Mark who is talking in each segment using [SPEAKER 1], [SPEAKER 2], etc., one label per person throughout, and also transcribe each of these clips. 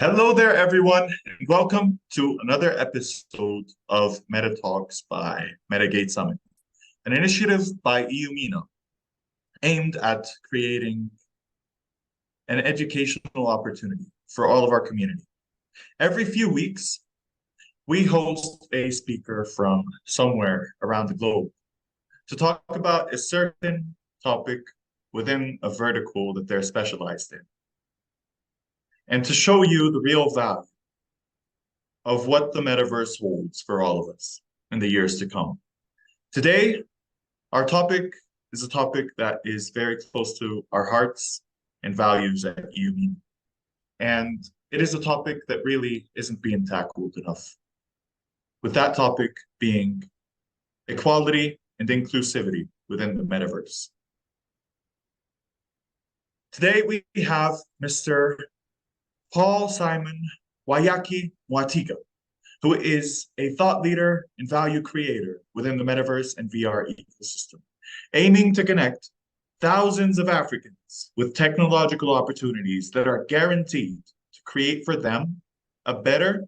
[SPEAKER 1] Hello there, everyone, and welcome to another episode of Meta Talks by Metagate Summit, an initiative by EU aimed at creating an educational opportunity for all of our community. Every few weeks, we host a speaker from somewhere around the globe to talk about a certain topic within a vertical that they're specialized in, and to show you the real value of what the metaverse holds for all of us in the years to come. Today, our topic is a topic that is very close to our hearts and values at UME. And it is a topic that really isn't being tackled enough. With that topic being equality and inclusivity within the metaverse. Today, we have Mr. Paul Simon Waiyaki, who is a thought leader and value creator within the metaverse and VR ecosystem, aiming to connect thousands of Africans with technological opportunities that are guaranteed to create for them a better,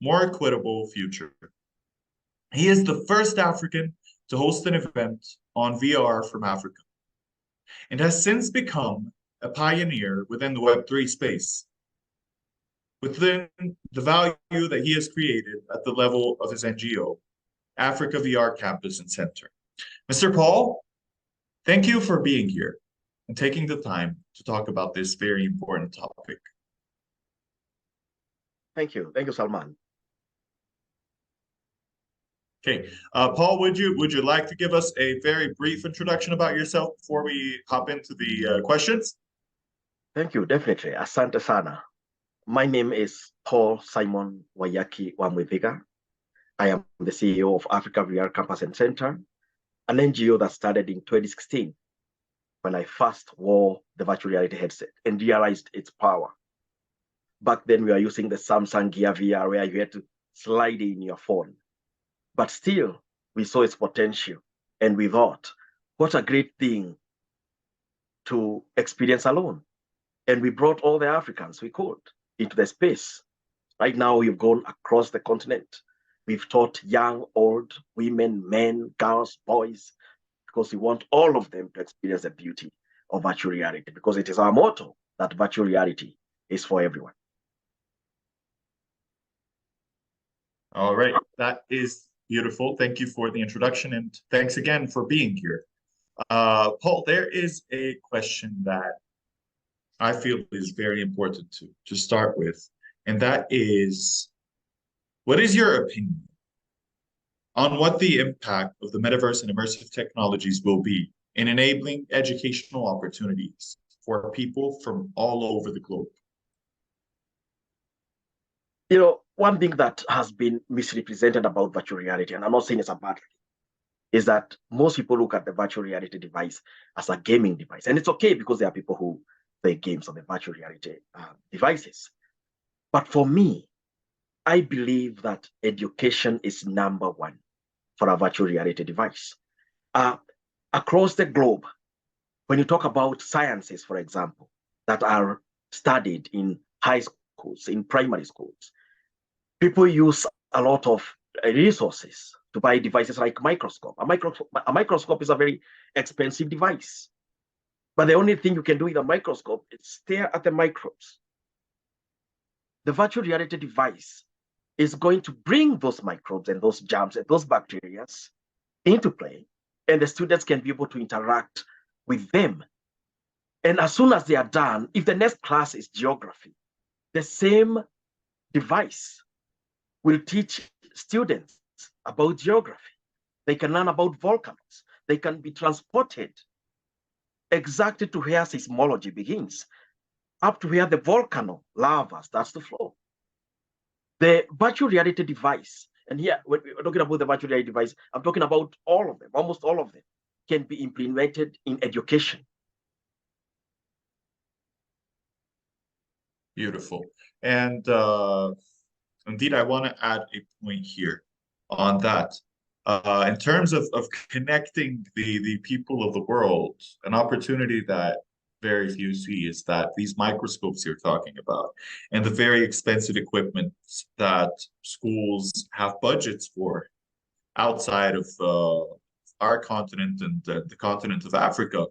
[SPEAKER 1] more equitable future. He is the first African to host an event on VR from Africa and has since become a pioneer within the Web3 space, within the value that he has created at the level of his NGO, Africa VR Campus and Center. Mr. Paul, thank you for being here and taking the time to talk about this very important topic.
[SPEAKER 2] Thank you. Thank you, Salman.
[SPEAKER 1] Okay, Paul, would you like to give us a very brief introduction about yourself before we hop into the questions?
[SPEAKER 2] Thank you, definitely. Asante sana. My name is Paul Simon Waiyaki Wamwithiga. I am the CEO of Africa VR Campus and Center, an NGO that started in 2016 when I first wore the virtual reality headset and realized its power. Back then, we were using the Samsung Gear VR where you had to slide in your phone. But still, we saw its potential and we thought, what a great thing to experience alone. And we brought all the Africans we could into the space. Right now, we've gone across the continent. We've taught young, old, women, men, girls, boys, because we want all of them to experience the beauty of virtual reality, because it is our motto that virtual reality is for everyone.
[SPEAKER 1] All right, that is beautiful. Thank you for the introduction, and thanks again for being here. Paul, there is a question that I feel is very important to start with, and that is, what is your opinion on what the impact of the metaverse and immersive technologies will be in enabling educational opportunities for people from all over the globe?
[SPEAKER 2] You know, one thing that has been misrepresented about virtual reality, and I'm not saying it's a bad thing, is that most people look at the virtual reality device as a gaming device. And it's okay because there are people who play games on the virtual reality devices. But for me, I believe that education is number one for a virtual reality device. Across the globe, when you talk about sciences, for example, that are studied in high schools, in primary schools, people use a lot of resources to buy devices like microscope. A microscope is a very expensive device. But the only thing you can do with a microscope is stare at the microbes. The virtual reality device is going to bring those microbes and those germs and those bacteria into play, and the students can be able to interact with them. And as soon as they are done, if the next class is geography, the same device will teach students about geography. They can learn about volcanoes. They can be transported exactly to where seismology begins, up to where the volcano lava starts to flow. The virtual reality device, and here when we're talking about the virtual reality device, I'm talking about all of them, almost all of them, can be implemented in education.
[SPEAKER 1] Beautiful. And indeed, I want to add a point here on that. In terms of connecting the people of the world, an opportunity that very few see is that these microscopes you're talking about and the very expensive equipment that schools have budgets for outside of our continent and the continent of Africa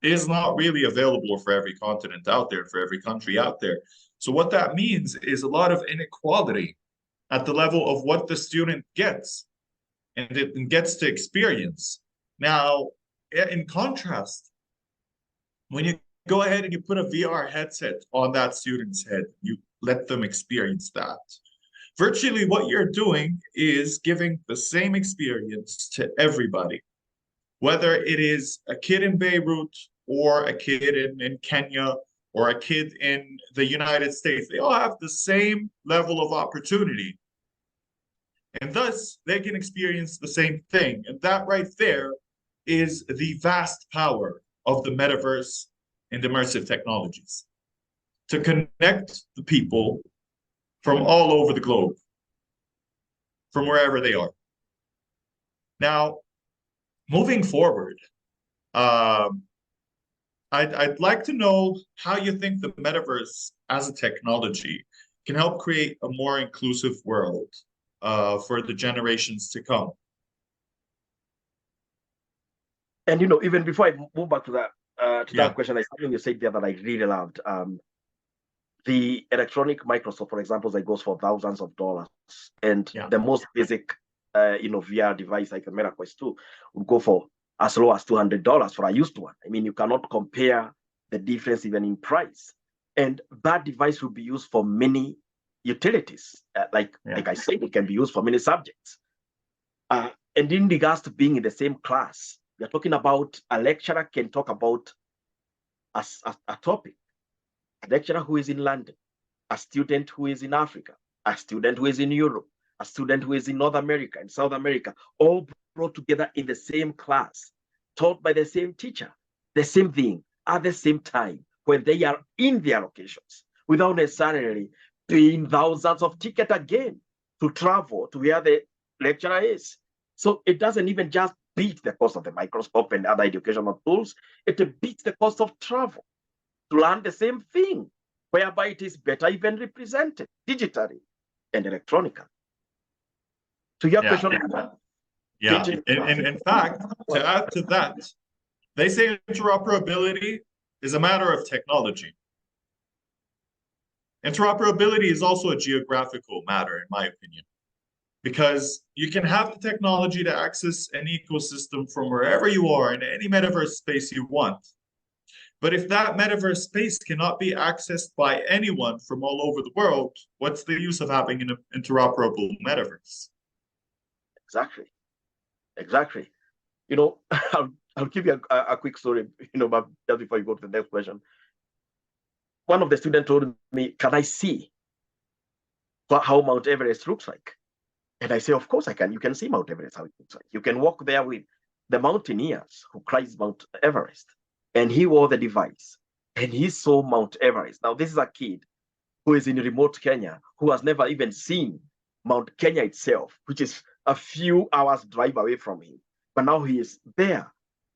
[SPEAKER 1] is not really available for every continent out there, for every country out there. So what that means is a lot of inequality at the level of what the student gets and it gets to experience. Now, in contrast, when you go ahead and you put a VR headset on that student's head, you let them experience that. Virtually what you're doing is giving the same experience to everybody, whether it is a kid in Beirut or a kid in Kenya or a kid in the United States. They all have the same level of opportunity. And thus, they can experience the same thing. And that right there is the vast power of the metaverse and immersive technologies to connect the people from all over the globe, from wherever they are. Now, moving forward, I'd like to know how you think the metaverse as a technology can help create a more inclusive world for the generations to come.
[SPEAKER 2] And even before I move back to that question, I something you said there that I really loved. The electronic microscope, for example, that goes for thousands of dollars, and the most basic, VR device like a MetaQuest 2 would go for as low as $200 for a used one. I mean, you cannot compare the difference even in price. And that device will be used for many utilities. Like I said, it can be used for many subjects. And in regards to being in the same class, we're talking about a lecturer can talk about a topic. A lecturer who is in London, a student who is in Africa, a student who is in Europe, a student who is in North America and South America, all brought together in the same class, taught by the same teacher, the same thing, at the same time, when they are in their locations, without necessarily paying thousands of tickets again to travel to where the lecturer is. So it doesn't even just beat the cost of the microscope and other educational tools, it beats the cost of travel to learn the same thing, whereby it is better even represented digitally and electronically. To your question.
[SPEAKER 1] In fact, to add to that, they say interoperability is a matter of technology. Interoperability is also a geographical matter, in my opinion, because you can have the technology to access an ecosystem from wherever you are in any metaverse space you want. But if that metaverse space cannot be accessed by anyone from all over the world, what's the use of having an interoperable metaverse?
[SPEAKER 2] Exactly. I'll give you a quick story, but just before you go to the next question. One of the students told me, can I see how Mount Everest looks like? And I say, of course I can. You can see Mount Everest, how it looks like. You can walk there with the mountaineers who climbed Mount Everest. And he wore the device and he saw Mount Everest. Now, this is a kid who is in remote Kenya, who has never even seen Mount Kenya itself, which is a few hours drive away from him. But now he is there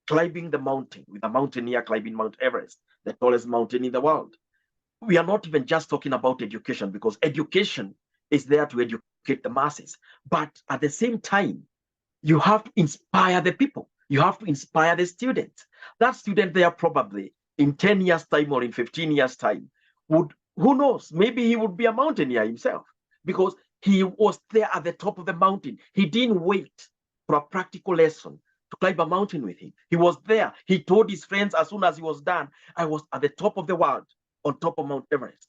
[SPEAKER 2] climbing the mountain with a mountaineer climbing Mount Everest, the tallest mountain in the world. We are not even just talking about education, because education is there to educate the masses. But at the same time, you have to inspire the people. You have to inspire the student. That student there probably in 10 years' time or in 15 years' time would, who knows, maybe he would be a mountaineer himself, because he was there at the top of the mountain. He didn't wait for a practical lesson to climb a mountain with him. He was there. He told his friends as soon as he was done, I was at the top of the world, on top of Mount Everest.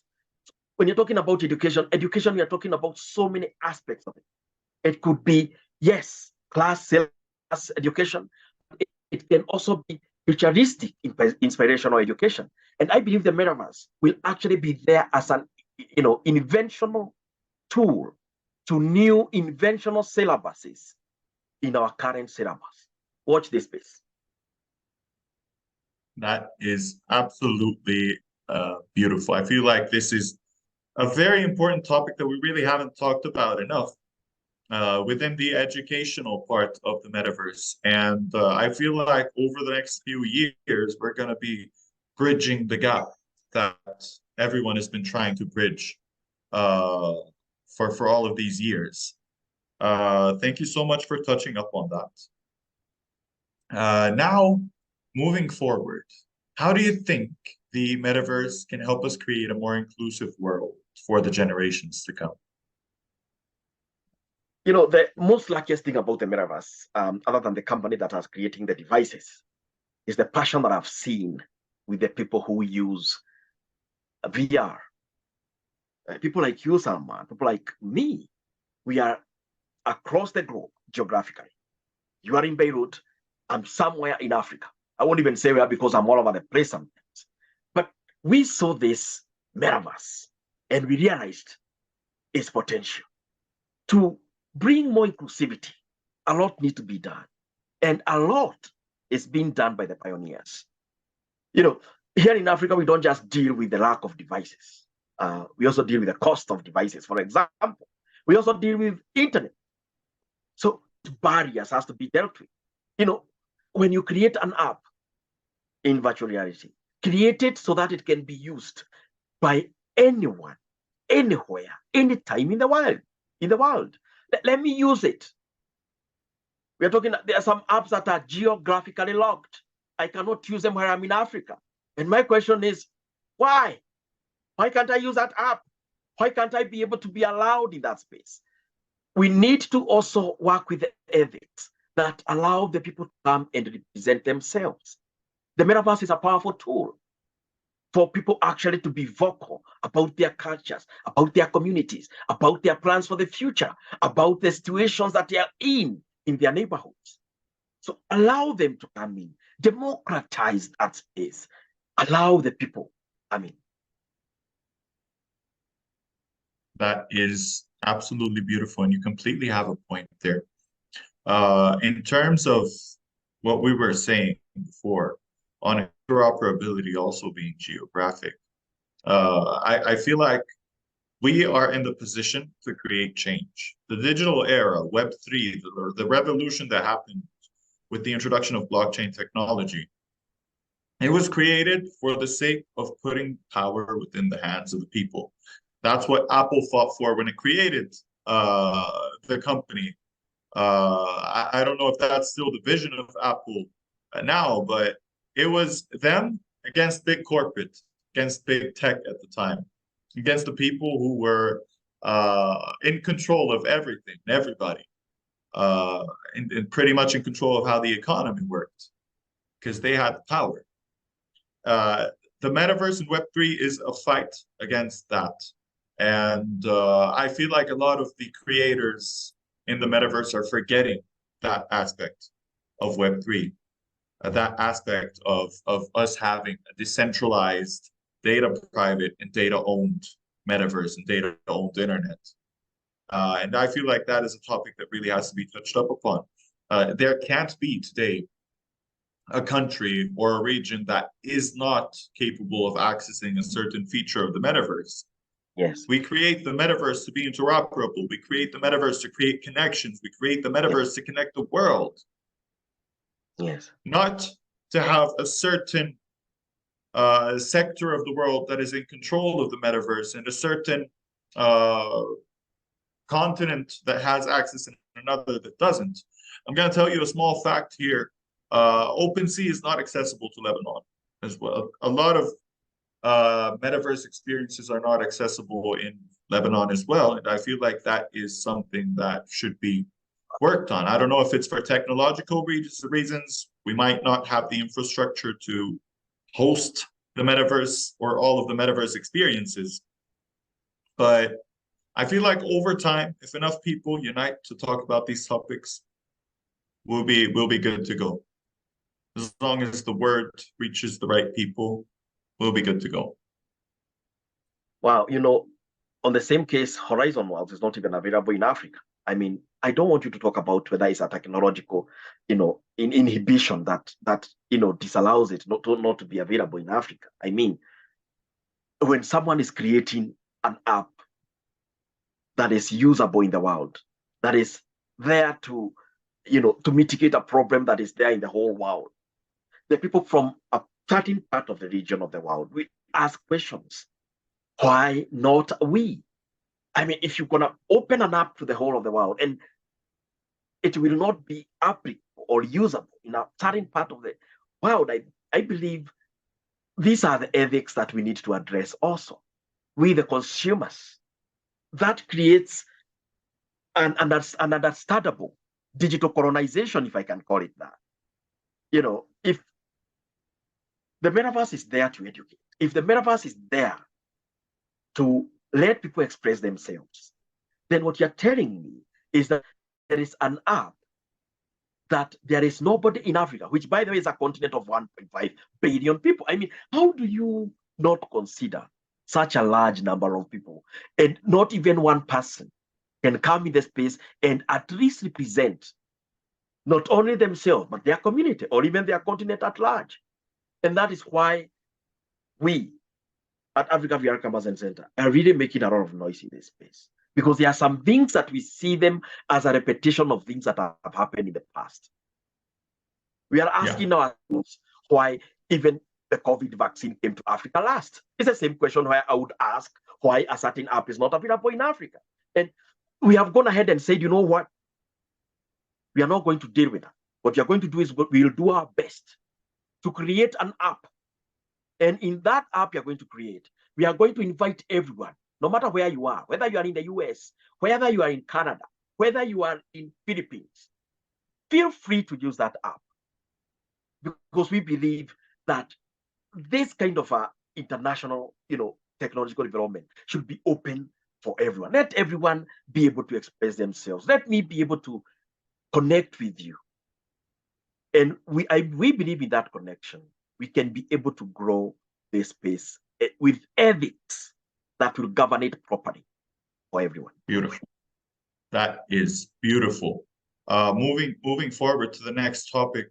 [SPEAKER 2] When you're talking about education, we are talking about so many aspects of it. It could be, yes, class education. It can also be futuristic inspirational education. And I believe the metaverse will actually be there as an inventional tool to new inventional syllabuses in our current syllabus. Watch this space.
[SPEAKER 1] That is absolutely beautiful. I feel like this is a very important topic that we really haven't talked about enough within the educational part of the metaverse. And I feel like over the next few years, we're going to be bridging the gap that everyone has been trying to bridge for all of these years. Thank you so much for touching up on that. Now, moving forward, how do you think the metaverse can help us create a more inclusive world for the generations to come?
[SPEAKER 2] You know, the most luckiest thing about the metaverse, other than the company that is creating the devices, is the passion that I've seen with the people who use VR. People like you, Salman, people like me, we are across the globe geographically. You are in Beirut, I'm somewhere in Africa. I won't even say where because I'm all over the place sometimes. But we saw this metaverse and we realized its potential. To bring more inclusivity, a lot needs to be done. And a lot is being done by the pioneers. You know, here in Africa, we don't just deal with the lack of devices. We also deal with the cost of devices. For example, we also deal with internet. So barriers has to be dealt with. You know, when you create an app in virtual reality, create it so that it can be used by anyone, anywhere, anytime in the world. Let me use it. We are talking, there are some apps that are geographically locked. I cannot use them where I'm in Africa. And my question is, why? Why can't I use that app? Why can't I be able to be allowed in that space? We need to also work with the ethics that allow the people to come and represent themselves. The metaverse is a powerful tool for people actually to be vocal about their cultures, about their communities, about their plans for the future, about the situations that they are in their neighborhoods. So allow them to come in, democratize that space, allow the people,
[SPEAKER 1] That is absolutely beautiful, and you completely have a point there. In terms of what we were saying before, on interoperability also being geographic, I feel like we are in the position to create change. The digital era, Web3, the revolution that happened with the introduction of blockchain technology, it was created for the sake of putting power within the hands of the people. That's what Apple fought for when it created the company. I don't know if that's still the vision of Apple now, but it was them against big corporate, against big tech at the time, against the people who were in control of everything, everybody, and pretty much in control of how the economy worked, because they had the power. The metaverse and Web3 is a fight against that. And I feel like a lot of the creators in the metaverse are forgetting that aspect of Web3, that aspect of us having a decentralized, data private and data owned metaverse and data owned internet. And I feel like that is a topic that really has to be touched up upon. There can't be today a country or a region that is not capable of accessing a certain feature of the metaverse.
[SPEAKER 2] Yes.
[SPEAKER 1] We create the metaverse to be interoperable. We create the metaverse to create connections. We create the metaverse to connect the world.
[SPEAKER 2] Yes.
[SPEAKER 1] Not to have a certain sector of the world that is in control of the metaverse and a certain continent that has access and another that doesn't. I'm going to tell you a small fact here. OpenSea is not accessible to Lebanon as well. A lot of metaverse experiences are not accessible in Lebanon as well. And I feel like that is something that should be worked on. I don't know if it's for technological reasons. We might not have the infrastructure to host the metaverse or all of the metaverse experiences. But I feel like over time, if enough people unite to talk about these topics, we'll be good to go. As long as the word reaches the right people, we'll be good to go.
[SPEAKER 2] Wow, you know, on the same case, Horizon Worlds is not even available in Africa. I mean, I don't want you to talk about whether it's a technological, inhibition that disallows it not to be available in Africa. I mean, when someone is creating an app that is usable in the world, that is there to mitigate a problem that is there in the whole world, the people from certain part of the region of the world, we ask questions. Why not we? I mean, if you're gonna open an app to the whole of the world and it will not be applicable or usable in a certain part of the world, I believe these are the ethics that we need to address also. We, the consumers, that creates an understandable digital colonization, if I can call it that. You know, if the metaverse is there to educate, if the metaverse is there to let people express themselves, then what you're telling me is that there is an app that there is nobody in Africa, which by the way is a continent of 1.5 billion people. I mean, how do you not consider such a large number of people and not even one person can come in the space and at least represent not only themselves, but their community or even their continent at large? And that is why we at Africa VR Campus and Center are really making a lot of noise in this space, because there are some things that we see them as a repetition of things that have happened in the past. We are asking ourselves why even the COVID vaccine came to Africa last. It's the same question why I would ask why a certain app is not available in Africa. And we have gone ahead and said, you know what? We are not going to deal with that. What we are going to do is we'll do our best to create an app. And in that app you're going to create, we are going to invite everyone, no matter where you are, whether you are in the US, whether you are in Canada, whether you are in Philippines, feel free to use that app, because we believe that this kind of international, technological development should be open for everyone. Let everyone be able to express themselves. Let me be able to connect with you. And we believe in that connection. We can be able to grow this space with ethics that will govern it properly for everyone.
[SPEAKER 1] Beautiful. That is beautiful. Moving forward to the next topic,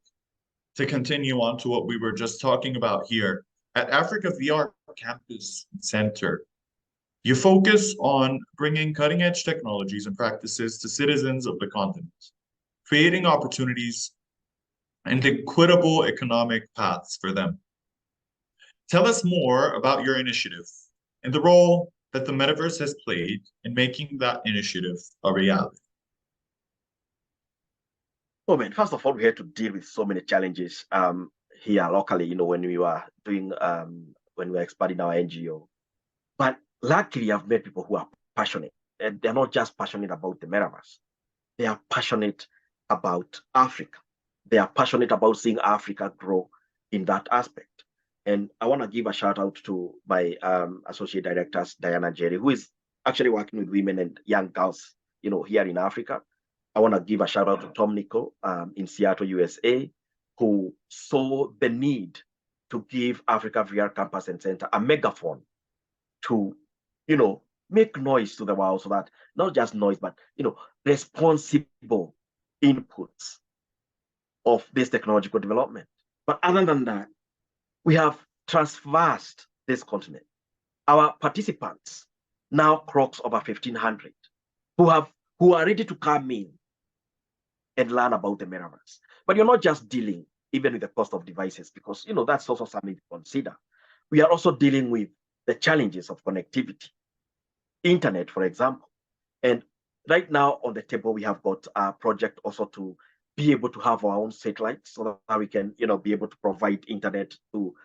[SPEAKER 1] to continue on to what we were just talking about here. At Africa VR Campus Center, you focus on bringing cutting-edge technologies and practices to citizens of the continent, creating opportunities and equitable economic paths for them. Tell us more about your initiative and the role that the metaverse has played in making that initiative a reality.
[SPEAKER 2] Oh man, first of all, we had to deal with so many challenges here locally, when we were doing when we were expanding our NGO. But luckily I've met people who are passionate, and they're not just passionate about the metaverse. They are passionate about Africa. They are passionate about seeing Africa grow in that aspect. And I want to give a shout out to my associate directors, Diana Jerry, who is actually working with women and young girls, here in Africa. I want to give a shout out to Tom Nico in Seattle, USA, who saw the need to give Africa VR Campus and Center a megaphone to, make noise to the world, so that not just noise, but, responsible inputs of this technological development. But other than that, we have traversed this continent. Our participants now clocks over 1,500 who are ready to come in and learn about the metaverse. But you're not just dealing even with the cost of devices, because that's also something to consider. We are also dealing with the challenges of connectivity, internet, for example. And right now on the table, we have got a project also to be able to have our own satellites, so that we can, be able to provide internet to,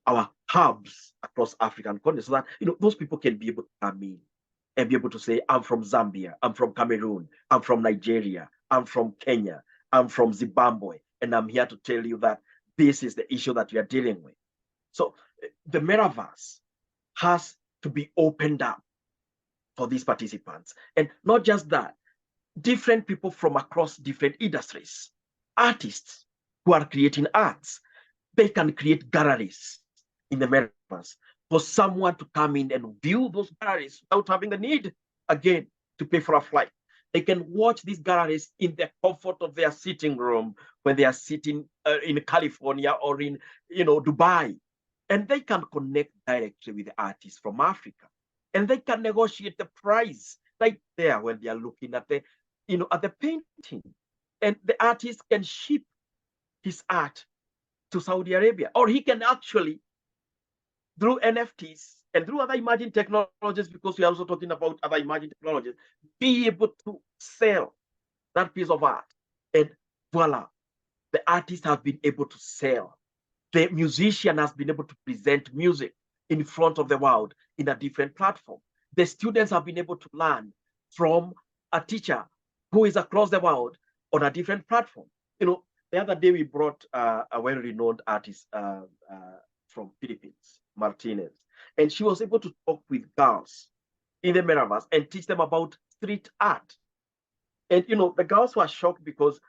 [SPEAKER 2] our hubs across African continent, so that, those people can be able to come in and be able to say, I'm from Zambia, I'm from Cameroon, I'm from Nigeria, I'm from Kenya, I'm from Zimbabwe, and I'm here to tell you that this is the issue that we are dealing with. So the metaverse has to be opened up for these participants. And not just that, different people from across different industries, artists who are creating arts, they can create galleries in the metaverse for someone to come in and view those galleries without having the need, again, to pay for a flight. They can watch these galleries in the comfort of their sitting room when they are sitting in California or in, Dubai. And they can connect directly with the artists from Africa. And they can negotiate the price right there when they are looking at the, at the painting. And the artist can ship his art to Saudi Arabia, or he can actually, through NFTs and through other emerging technologies, because we're also talking about other emerging technologies, be able to sell that piece of art. And voila, the artist has been able to sell. The musician has been able to present music in front of the world in a different platform. The students have been able to learn from a teacher who is across the world on a different platform. You know, the other day we brought a well-renowned artist from Philippines, Martinez, and she was able to talk with girls in the metaverse and teach them about street art. And you know, the girls were shocked because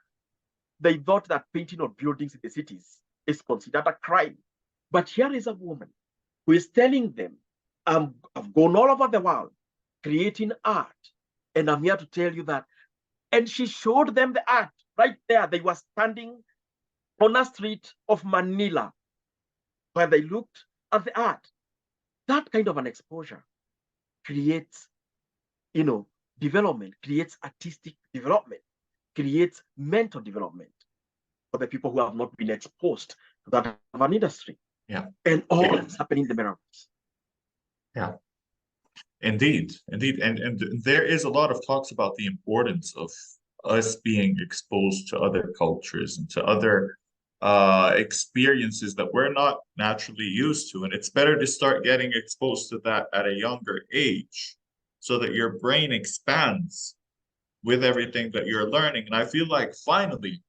[SPEAKER 2] they thought that painting on buildings in the cities is considered a crime. But here is a woman who is telling them, I've gone all over the world creating art, and I'm here to tell you that. And she showed them the art right there. They were standing on a street of Manila where they looked at the art. That kind of an exposure creates, you know, development, creates artistic development, creates mental development for the people who have not been exposed to that of an industry.
[SPEAKER 1] Yeah.
[SPEAKER 2] And all is happening in the metaverse.
[SPEAKER 1] Yeah. Indeed. And there is a lot of talks about the importance of us being exposed to other cultures and to other experiences that we're not naturally used to. And it's better to start getting exposed to that at a younger age so that your brain expands with everything that you're learning. And I feel like finally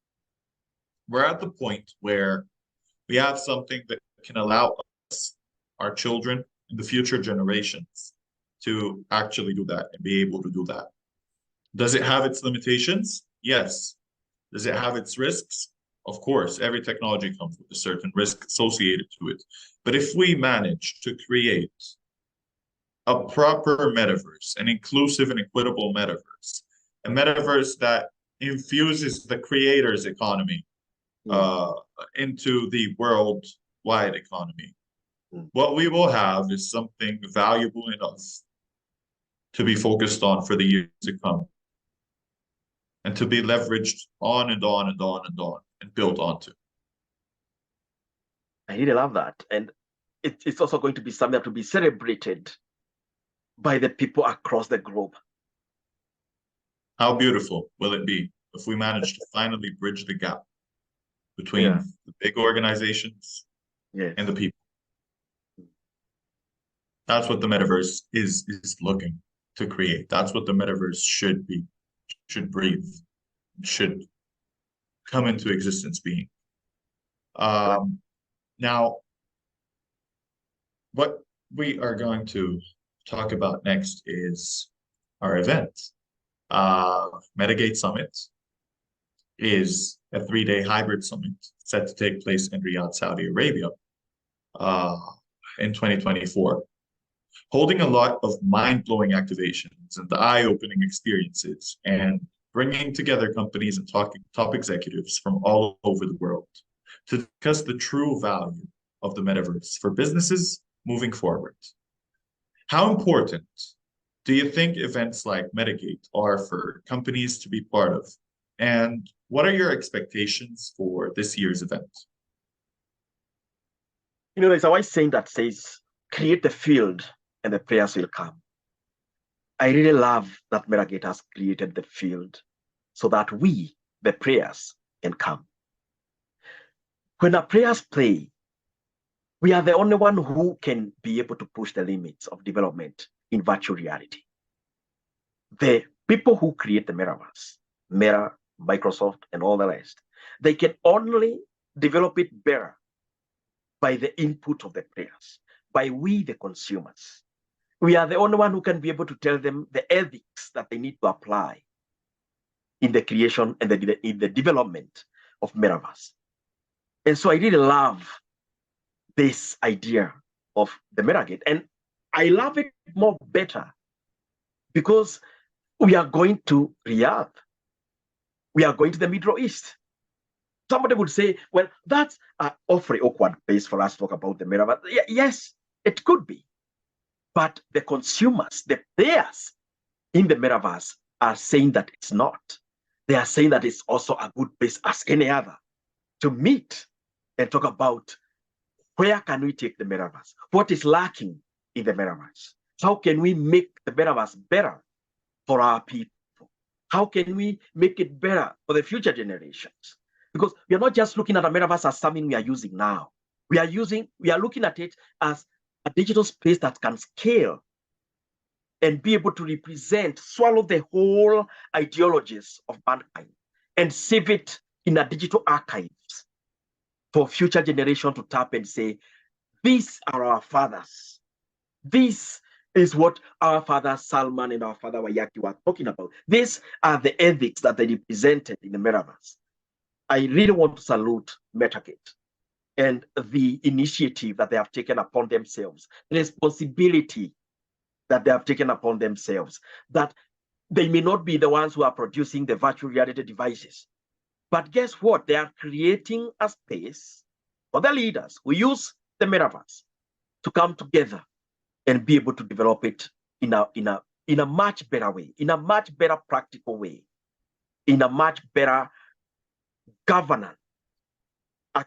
[SPEAKER 1] we're at the point where we have something that can allow us, our children, and the future generations to actually do that and be able to do that. Does it have its limitations? Yes. Does it have its risks? Of course, every technology comes with a certain risk associated to it. But if we manage to create a proper metaverse, an inclusive and equitable metaverse, a metaverse that infuses the creator's economy into the worldwide economy, what we will have is something valuable enough to be focused on for the years to come and to be leveraged on and on and on and on and built onto.
[SPEAKER 2] I really love that. And it's also going to be something to be celebrated by the people across the globe.
[SPEAKER 1] How beautiful will it be if we manage to finally bridge the gap between the big organizations and the people? That's what the metaverse is looking to create. That's what the metaverse should be, should breathe, should come into existence being. Now, what we are going to talk about next is our event. Metagate Summit is a 3-day hybrid summit set to take place in Riyadh, Saudi Arabia in 2024. Holding a lot of mind-blowing activations and the eye-opening experiences and bringing together companies and top executives from all over the world to discuss the true value of the metaverse for businesses moving forward. How important do you think events like Metagate are for companies to be part of? And what are your expectations for this year's event?
[SPEAKER 2] You know, there's a wise saying that says, create the field and the players will come. I really love that Metagate has created the field so that we, the players, can come. When our players play, we are the only one who can be able to push the limits of development in virtual reality. The people who create the metaverse, Meta, Microsoft, and all the rest, they can only develop it better by the input of the players, by we, the consumers. We are the only one who can be able to tell them the ethics that they need to apply in the creation and in the development of metaverse. And so I really love this idea of the Metagate. And I love it more better because we are going to Riyadh. We are going to the Middle East. Somebody would say, well, that's an awfully awkward place for us to talk about the metaverse. Yes, it could be. But the consumers, the players in the metaverse are saying that it's not. They are saying that it's also a good place as any other to meet and talk about where can we take the metaverse? What is lacking in the metaverse? How can we make the metaverse better for our people? How can we make it better for the future generations? Because we are not just looking at the metaverse as something we are using now. We are looking at it as a digital space that can scale and be able to swallow the whole ideologies of mankind and save it in a digital archives for future generation to tap and say, these are our fathers. This is what our father Salman and our father Waiyaki were talking about. These are the ethics that they represented in the metaverse. I really want to salute Metagate and the initiative that they have taken upon themselves, the responsibility that they have taken upon themselves, that they may not be the ones who are producing the virtual reality devices. But guess what? They are creating a space for the leaders who use the metaverse to come together and be able to develop it in a much better way, in a much better practical way, in a much better governance,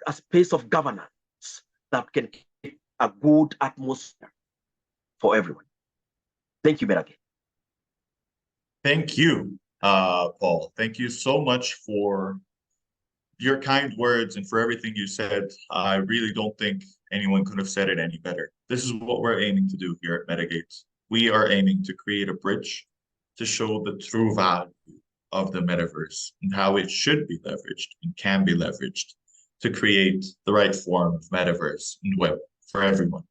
[SPEAKER 2] a space of governance that can create a good atmosphere for everyone. Thank you, Metagate.
[SPEAKER 1] Thank you, Paul. Thank you so much for your kind words and for everything you said. I really don't think anyone could have said it any better. This is what we're aiming to do here at Metagate. We are aiming to create a bridge to show the true value of the metaverse and how it should be leveraged and can be leveraged to create the right form of metaverse and web for everyone.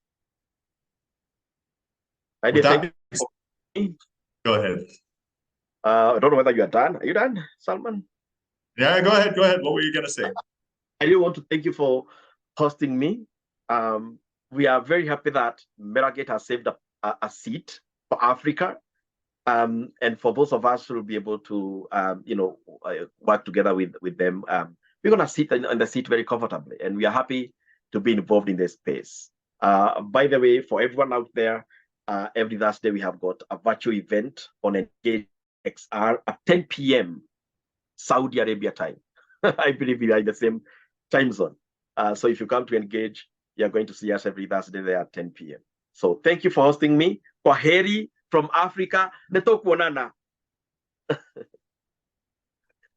[SPEAKER 2] I did thank you.
[SPEAKER 1] Go ahead.
[SPEAKER 2] I don't know whether you are done. Are you done, Salman?
[SPEAKER 1] Yeah, go ahead. Go ahead. What were you going to say?
[SPEAKER 2] I really want to thank you for hosting me. We are very happy that Metagate has saved a seat for Africa. And for those of us who will be able to, work together with them, we're going to sit in the seat very comfortably. And we are happy to be involved in this space. By the way, for everyone out there, every Thursday we have got a virtual event on Engage XR at 10 p.m. Saudi Arabia time. I believe we are in the same time zone. So if you come to Engage, you're going to see us every Thursday there at 10 p.m. So thank you for hosting me. Kwaheri from Africa.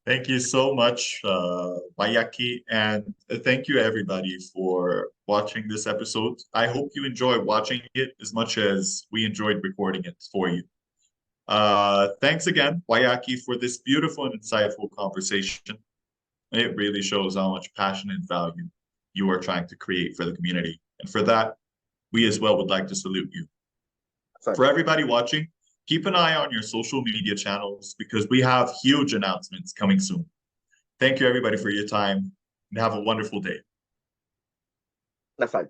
[SPEAKER 1] Thank you so much, Waiyaki, and thank you everybody for watching this episode. I hope you enjoy watching it as much as we enjoyed recording it for you. Thanks again, Waiyaki, for this beautiful and insightful conversation. It really shows how much passion and value you are trying to create for the community. And for that, we as well would like to salute you. Sorry. For everybody watching, keep an eye on your social media channels because we have huge announcements coming soon. Thank you, everybody, for your time, and have a wonderful day.
[SPEAKER 2] That's right.